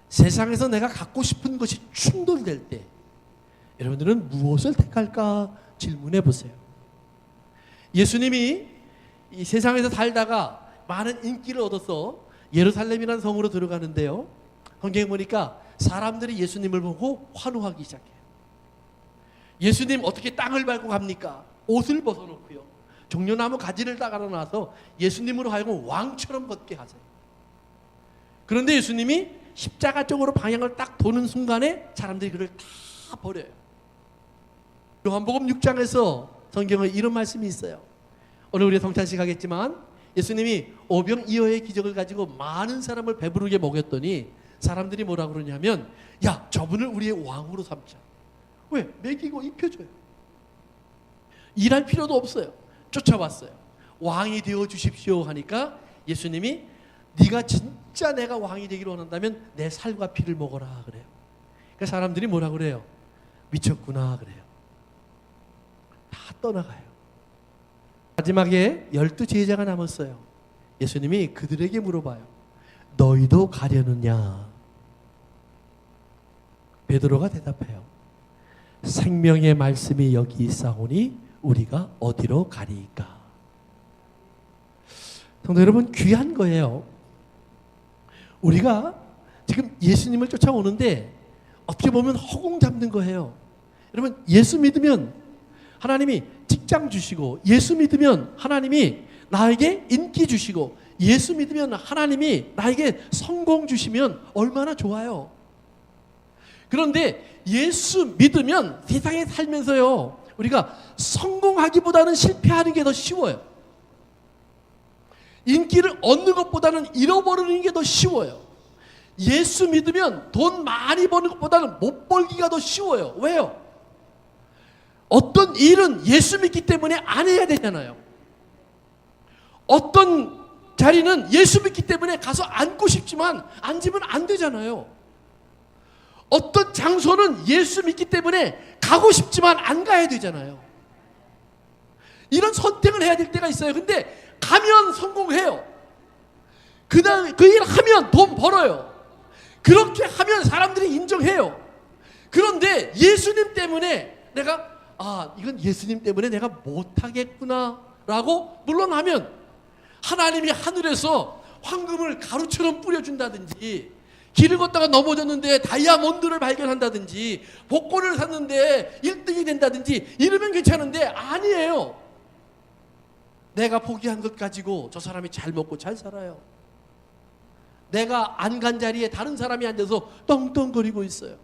세상에서 내가 갖고 싶은 것이 충돌될 때 여러분들은 무엇을 택할까 질문해 보세요. 예수님이 이 세상에서 살다가 많은 인기를 얻어서 예루살렘이라는 성으로 들어가는데요, 성경에 보니까 사람들이 예수님을 보고 환호하기 시작해요. 예수님 어떻게 땅을 밟고 갑니까? 옷을 벗어놓고요, 종려나무 가지를 딱 갈아놔서 예수님으로 하여금 왕처럼 걷게 하세요. 그런데 예수님이 십자가 쪽으로 방향을 딱 도는 순간에 사람들이 그를 다 버려요. 요한복음 6장에서 성경에 이런 말씀이 있어요. 오늘 우리 성찬식 하겠지만 예수님이 오병이어의 기적을 가지고 많은 사람을 배부르게 먹였더니 사람들이 뭐라 그러냐면, 야, 저분을 우리의 왕으로 삼자. 왜? 먹이고 입혀줘요. 일할 필요도 없어요. 쫓아왔어요. 왕이 되어 주십시오 하니까 예수님이 네가 진짜 내가 왕이 되기를 원한다면 내 살과 피를 먹어라 그래요. 그러니까 사람들이 뭐라 그래요? 미쳤구나 그래요. 다 떠나가요. 마지막에 12 제자가 남았어요. 예수님이 그들에게 물어봐요. 너희도 가려느냐? 베드로가 대답해요. 생명의 말씀이 여기 있사오니 우리가 어디로 가리이까? 성도 여러분, 귀한 거예요. 우리가 지금 예수님을 쫓아오는데 어떻게 보면 허공 잡는 거예요. 여러분, 예수 믿으면 하나님이 직장 주시고, 예수 믿으면 하나님이 나에게 인기 주시고, 예수 믿으면 하나님이 나에게 성공 주시면 얼마나 좋아요. 그런데 예수 믿으면 세상에 살면서요, 우리가 성공하기보다는 실패하는 게 더 쉬워요. 인기를 얻는 것보다는 잃어버리는 게 더 쉬워요. 예수 믿으면 돈 많이 버는 것보다는 못 벌기가 더 쉬워요. 왜요? 어떤 일은 예수 믿기 때문에 안 해야 되잖아요. 어떤 자리는 예수 믿기 때문에 가서 앉고 싶지만 앉으면 안 되잖아요. 어떤 장소는 예수 믿기 때문에 가고 싶지만 안 가야 되잖아요. 이런 선택을 해야 될 때가 있어요. 근데 가면 성공해요. 그 일 하면 돈 벌어요. 그렇게 하면 사람들이 인정해요. 그런데 예수님 때문에 내가 이건 예수님 때문에 내가 못하겠구나 라고 물러나면 하나님이 하늘에서 황금을 가루처럼 뿌려준다든지, 길을 걷다가 넘어졌는데 다이아몬드를 발견한다든지, 복권을 샀는데 1등이 된다든지 이러면 괜찮은데 아니에요. 내가 포기한 것 가지고 저 사람이 잘 먹고 잘 살아요. 내가 안 간 자리에 다른 사람이 앉아서 떵떵거리고 있어요.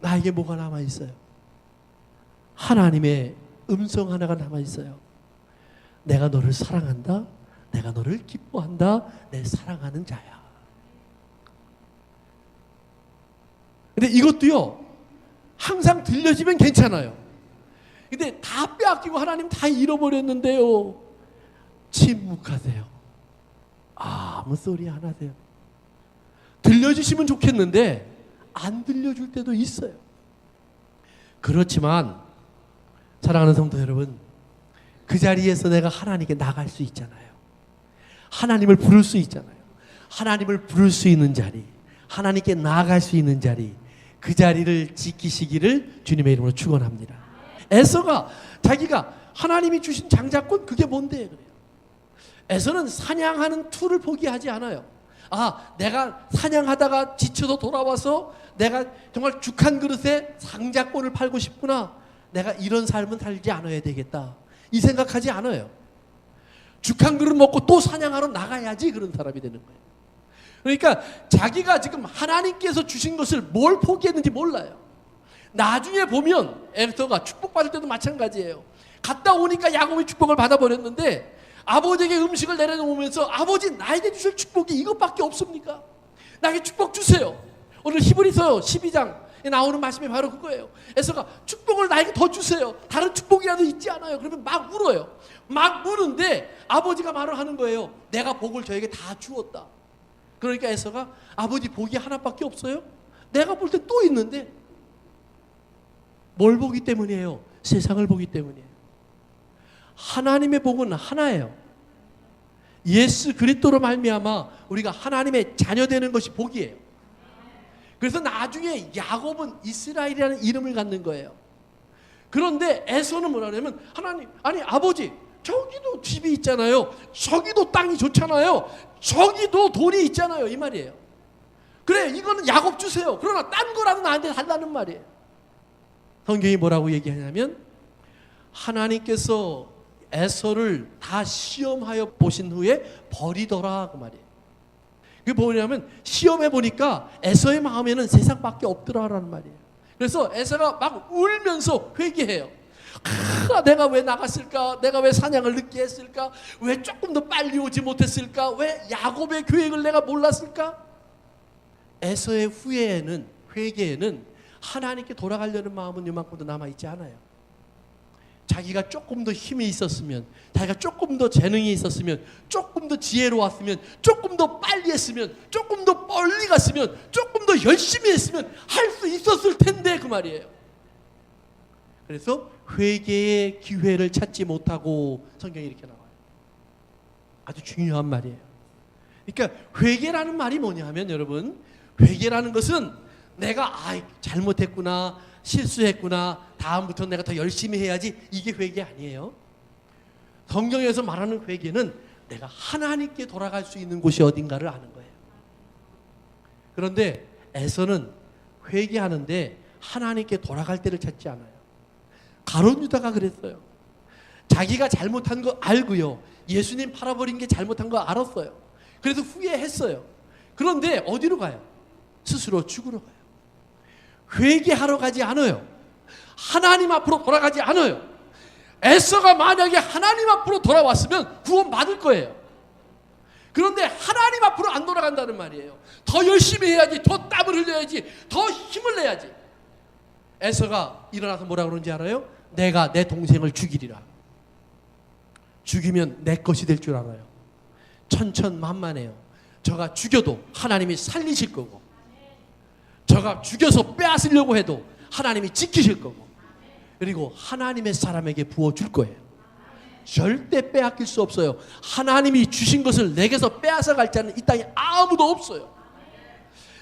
나에게 뭐가 남아있어요? 하나님의 음성 하나가 남아있어요. 내가 너를 사랑한다. 내가 너를 기뻐한다. 내 사랑하는 자야. 근데 이것도요, 항상 들려지면 괜찮아요. 근데 다 빼앗기고 하나님 다 잃어버렸는데요, 침묵하세요. 아무 소리 안 하세요. 들려주시면 좋겠는데 안 들려줄 때도 있어요. 그렇지만 사랑하는 성도 여러분, 그 자리에서 내가 하나님께 나갈 수 있잖아요. 하나님을 부를 수 있잖아요. 하나님을 부를 수 있는 자리, 하나님께 나아갈 수 있는 자리, 그 자리를 지키시기를 주님의 이름으로 축원합니다. 에서가 자기가 하나님이 주신 장자권, 그게 뭔데 그래요. 에서는 사냥하는 툴을 포기하지 않아요. 내가 사냥하다가 지쳐서 돌아와서 내가 정말 죽 한 그릇에 장자권을 팔고 싶구나. 내가 이런 삶은 살지 않아야 되겠다. 이 생각하지 않아요. 죽 한 그릇 먹고 또 사냥하러 나가야지 그런 사람이 되는 거예요. 그러니까 자기가 지금 하나님께서 주신 것을 뭘 포기했는지 몰라요. 나중에 보면 에서가 축복받을 때도 마찬가지예요. 갔다 오니까 야곱이 축복을 받아버렸는데 아버지에게 음식을 내려놓으면서, 아버지 나에게 주실 축복이 이것밖에 없습니까? 나에게 축복 주세요. 오늘 히브리서 12장에 나오는 말씀이 바로 그거예요. 에서가 축복을 나에게 더 주세요. 다른 축복이라도 있지 않아요? 그러면 막 울어요. 막 우는데 아버지가 말을 하는 거예요. 내가 복을 저에게 다 주었다. 그러니까 에서가, 아버지 복이 하나밖에 없어요? 내가 볼 때 또 있는데 뭘 보기 때문이에요? 세상을 보기 때문이에요. 하나님의 복은 하나예요. 예수 그리스도로 말미암아 우리가 하나님의 자녀 되는 것이 복이에요. 그래서 나중에 야곱은 이스라엘이라는 이름을 갖는 거예요. 그런데 에서는 뭐라 그러냐면 하나님, 아니 아버지, 저기도 집이 있잖아요. 저기도 땅이 좋잖아요. 저기도 돈이 있잖아요. 이 말이에요. 그래, 이거는 야곱 주세요. 그러나 딴 거라도 나한테 달라는 말이에요. 성경이 뭐라고 얘기하냐면 하나님께서 에서를 다 시험하여 보신 후에 버리더라 그 말이에요. 그게 뭐냐면 시험해 보니까 에서의 마음에는 세상밖에 없더라라는 말이에요. 그래서 에서가 막 울면서 회개해요. 내가 왜 나갔을까? 내가 왜 사냥을 늦게 했을까? 왜 조금 더 빨리 오지 못했을까? 왜 야곱의 계획을 내가 몰랐을까? 에서의 회개에는 하나님께 돌아가려는 마음은 이만큼도 남아있지 않아요. 자기가 조금 더 힘이 있었으면, 자기가 조금 더 재능이 있었으면, 조금 더 지혜로웠으면, 조금 더 빨리 했으면, 조금 더 멀리 갔으면, 조금 더 열심히 했으면 할 수 있었을 텐데 그 말이에요. 그래서 회개의 기회를 찾지 못하고 성경이 이렇게 나와요. 아주 중요한 말이에요. 그러니까 회개라는 말이 뭐냐 하면 여러분, 회개라는 것은 내가 잘못했구나, 실수했구나, 다음부터 내가 더 열심히 해야지, 이게 회개 아니에요. 성경에서 말하는 회개는 내가 하나님께 돌아갈 수 있는 곳이 어딘가를 아는 거예요. 그런데 에서는 회개하는데 하나님께 돌아갈 때를 찾지 않아요. 가룟 유다가 그랬어요. 자기가 잘못한 거 알고요, 예수님 팔아버린 게 잘못한 거 알았어요. 그래서 후회했어요. 그런데 어디로 가요? 스스로 죽으러 가요. 회개하러 가지 않아요. 하나님 앞으로 돌아가지 않아요. 에서가 만약에 하나님 앞으로 돌아왔으면 구원 받을 거예요. 그런데 하나님 앞으로 안 돌아간다는 말이에요. 더 열심히 해야지, 더 땀을 흘려야지, 더 힘을 내야지. 에서가 일어나서 뭐라 그러는지 알아요? 내가 내 동생을 죽이리라. 죽이면 내 것이 될 줄 알아요. 천천만만해요. 저가 죽여도 하나님이 살리실 거고, 저가 죽여서 빼앗으려고 해도 하나님이 지키실 거고, 그리고 하나님의 사람에게 부어줄 거예요. 절대 빼앗길 수 없어요. 하나님이 주신 것을 내게서 빼앗아갈 자는 이 땅에 아무도 없어요.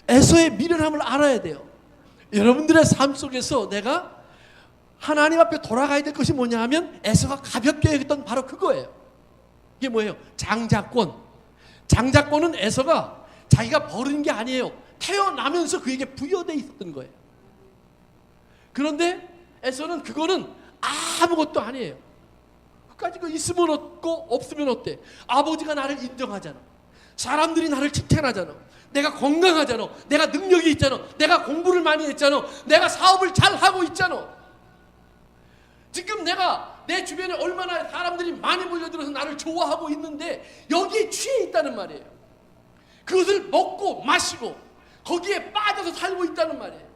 에서의 미련함을 알아야 돼요. 여러분들의 삶 속에서 내가 하나님 앞에 돌아가야 될 것이 뭐냐 하면 에서가 가볍게 여겼던 바로 그거예요. 이게 뭐예요? 장자권. 장자권은 에서가 자기가 버린 게 아니에요. 태어나면서 그에게 부여되어 있었던 거예요. 그런데 에서는 그거는 아무것도 아니에요. 끝까지 그 있으면 없고 없으면 어때? 아버지가 나를 인정하잖아. 사람들이 나를 칭찬하잖아. 내가 건강하잖아. 내가 능력이 있잖아. 내가 공부를 많이 했잖아. 내가 사업을 잘하고 있잖아. 지금 내가 내 주변에 얼마나 사람들이 많이 몰려들어서 나를 좋아하고 있는데 여기에 취해 있다는 말이에요. 그것을 먹고 마시고 거기에 빠져서 살고 있다는 말이에요.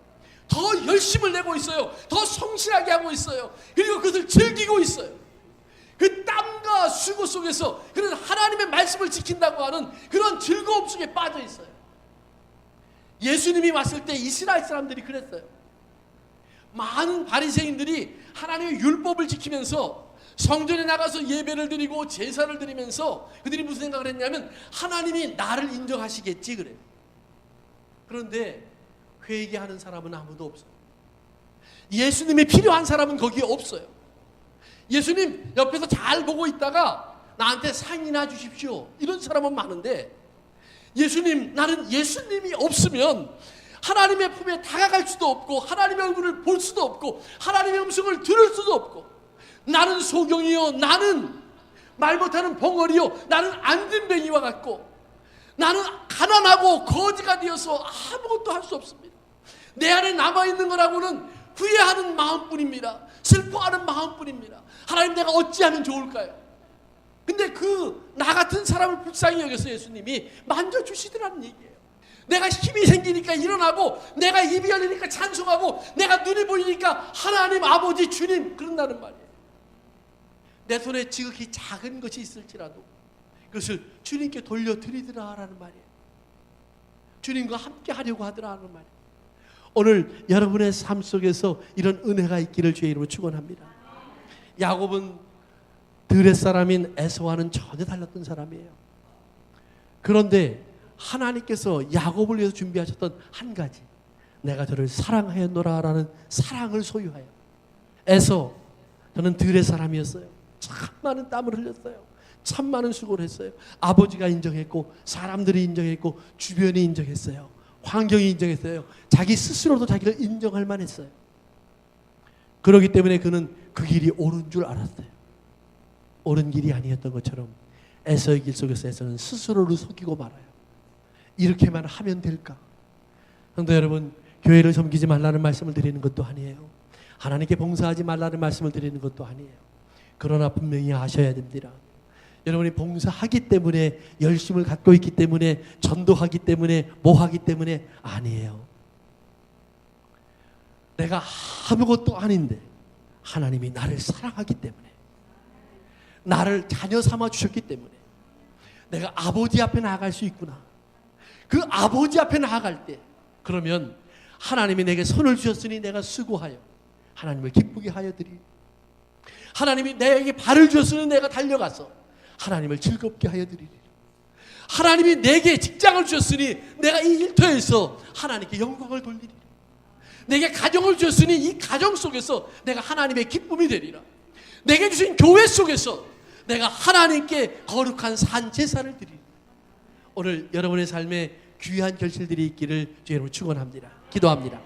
더 열심을 내고 있어요. 더 성실하게 하고 있어요. 그리고 그것을 즐기고 있어요. 그 땀과 수고 속에서 그런 하나님의 말씀을 지킨다고 하는 그런 즐거움 속에 빠져 있어요. 예수님이 왔을 때 이스라엘 사람들이 그랬어요. 많은 바리새인들이 하나님의 율법을 지키면서 성전에 나가서 예배를 드리고 제사를 드리면서 그들이 무슨 생각을 했냐면 하나님이 나를 인정하시겠지 그래요. 그런데 회개하는 사람은 아무도 없어요. 예수님이 필요한 사람은 거기에 없어요. 예수님 옆에서 잘 보고 있다가 나한테 상이나 주십시오 이런 사람은 많은데, 예수님, 나는 예수님이 없으면 하나님의 품에 다가갈 수도 없고 하나님의 얼굴을 볼 수도 없고 하나님의 음성을 들을 수도 없고, 나는 소경이요, 나는 말 못하는 벙어리요, 나는 안진뱅이와 같고, 나는 가난하고 거지가 되어서 아무것도 할 수 없습니다. 내 안에 남아있는 거라고는 후회하는 마음뿐입니다. 슬퍼하는 마음뿐입니다. 하나님, 내가 어찌하면 좋을까요? 근데 그 나 같은 사람을 불쌍히 여겨서 예수님이 만져주시더라는 얘기예요. 내가 힘이 생기니까 일어나고, 내가 입이 열리니까 찬송하고, 내가 눈이 보이니까 하나님 아버지 주님 그런다는 말이에요. 내 손에 지극히 작은 것이 있을지라도 그것을 주님께 돌려드리더라라는 말이에요. 주님과 함께 하려고 하더라는 말이에요. 오늘 여러분의 삶 속에서 이런 은혜가 있기를 주의 이름으로 축원합니다. 야곱은 드렛 사람인 에서와는 전혀 달랐던 사람이에요. 그런데 하나님께서 야곱을 위해서 준비하셨던 한 가지, 내가 저를 사랑하였노라라는 사랑을 소유하여. 에서, 저는 드렛 사람이었어요. 참 많은 땀을 흘렸어요. 참 많은 수고를 했어요. 아버지가 인정했고, 사람들이 인정했고, 주변이 인정했어요. 환경이 인정했어요. 자기 스스로도 자기를 인정할 만했어요. 그렇기 때문에 그는 그 길이 옳은 줄 알았어요. 옳은 길이 아니었던 것처럼 에서의 길 속에서 에서는 스스로를 속이고 말아요. 이렇게만 하면 될까? 성도 여러분, 교회를 섬기지 말라는 말씀을 드리는 것도 아니에요. 하나님께 봉사하지 말라는 말씀을 드리는 것도 아니에요. 그러나 분명히 아셔야 됩니다. 여러분이 봉사하기 때문에, 열심을 갖고 있기 때문에, 전도하기 때문에, 뭐하기 때문에 아니에요. 내가 아무것도 아닌데 하나님이 나를 사랑하기 때문에, 나를 자녀 삼아 주셨기 때문에 내가 아버지 앞에 나아갈 수 있구나. 그 아버지 앞에 나아갈 때, 그러면 하나님이 내게 손을 주셨으니 내가 수고하여 하나님을 기쁘게 하여 드리, 하나님이 내게 발을 주셨으니 내가 달려가서 하나님을 즐겁게 하여 드리리, 하나님이 내게 직장을 주셨으니 내가 이 일터에서 하나님께 영광을 돌리리, 내게 가정을 주셨으니 이 가정 속에서 내가 하나님의 기쁨이 되리라, 내게 주신 교회 속에서 내가 하나님께 거룩한 산 제사를 드리리. 오늘 여러분의 삶에 귀한 결실들이 있기를 주의 이름으로 축원합니다. 기도합니다.